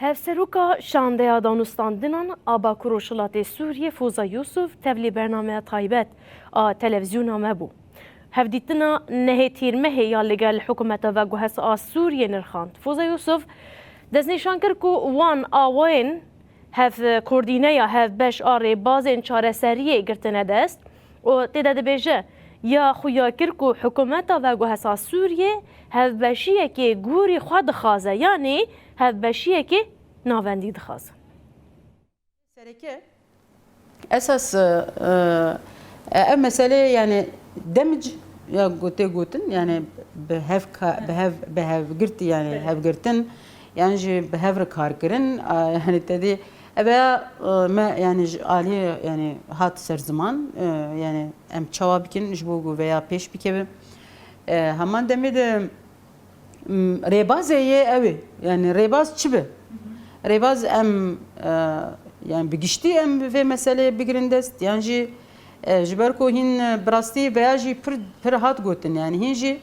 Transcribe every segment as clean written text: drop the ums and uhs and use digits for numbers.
Hevseruka şandeya danûstandinan aba Kuroşilatê Sûriyê Foza Yusuf tevlî bernameya taybet a televizyona me bû. Hevdîtina nehê tîrmehê ya li gel hikûmeta veguhesa a Sûriyê nirxand. Foza Yusuf destnîşan kir ku wan awayên hev kordîneya hev beş a rêbazên çareseriyê girtine dest û tê de dibêje ya xuya kir ku hikûmeta veguhesa Sûriyê hevbeşiyekê gûrî xwe dixwaze yanî hevbeşiyekê navendî dixwaze. Sereke esas ev mesele yani demc ya gotin yani behev girti yani hev girtin yani ji behev kar kirin yani dedi eve yani ali yani hat ser zaman yani em çava bikin jbo veya peş bikeve hemen demede rebazeye evi yani rebaz çibe rebaz em yani bigişti em ve meseleye bigirindest yani ji ber ku hin birastî veya jî pir hat gotin yani hin jî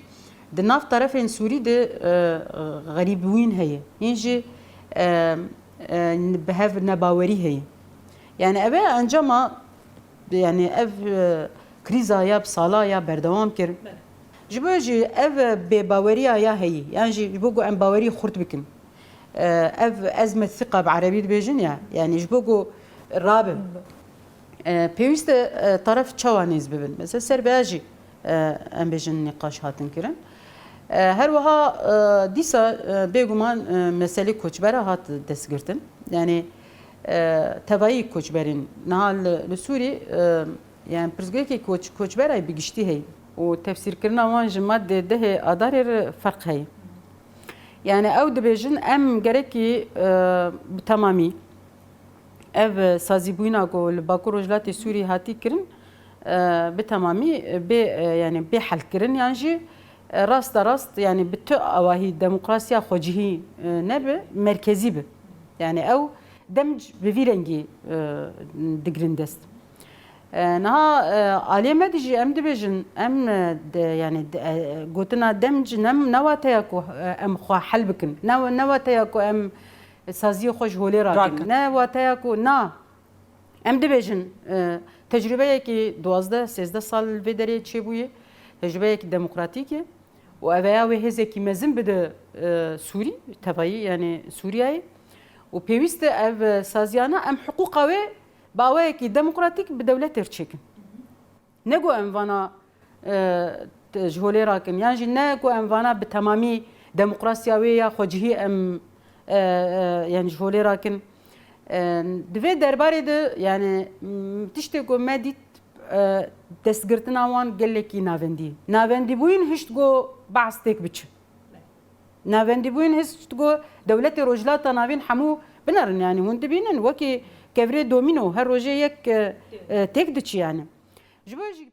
di nav tarafên Sûrî de gerîbûyîn heye hin jî bihev nebawerî heye yani ev encama yani ev krîza ya sala ya berdewam kir ji bo jî ev bêbaweriya ya heye yani jî bo ku em bawerî xurt bikin ev ezme thika bi Erebî dibêjin ya yani ji bo ku rabim pêwîst e taraf çawa nêz bibin mesela serbeya jî em bêjin nîqaş hatin kirin her wiha dîsa bêguman meselê koçbera hat destgirtin yani tevayî koçberên niha li Sûrî yani pirsgirêkê koçberayê bigiştî heye û tefsîrkirina wan ji maddê dehê adarê ferq heye yani ew dibêjin em gerekî bi temamî ev sazîbûyîna ku li Bakur Rojhilatê Sûrî hatî kirin bi temamî bê yani bê helkirin yan jî rasta rast yani bi tu awahî demokrasiya xwecihî nebe merkezî bi yani ew demc bi vî rengî digirin dest niha aliyê me de jî em dibêjin em yani gotina demc newateya ku em xwe hel bikin newateya ku em saziyê xwe ji holê rakin newateya ku na em dibêjin tecrübeyekî 12-13 sal li vê derê çêbûye tecrübeyekî demokratîk e û ev ya wê hêzekî mezin bide Sûrî tevayî yani Sûriyayê û pêwîst e ev saziyana em hiqûqa wê bawayekî demokratîk bi dewletê çêkin ne ku em vana ji holê rakin yan jî ne ku em vana bi temamî demokrasiya wê ya xwecihî em yani ji holê rakin di vê derbarê de yani tiştê ku me dît destgirtina wan gelekî navendî navendîbûyîn hişt got behs têk biçe navendîbûyîn hişt got dewletê rojhilata navîn hemû binerin yani hûn dibînin wekî kevirê domîno her rojê yek têk diçe yani ji bo jî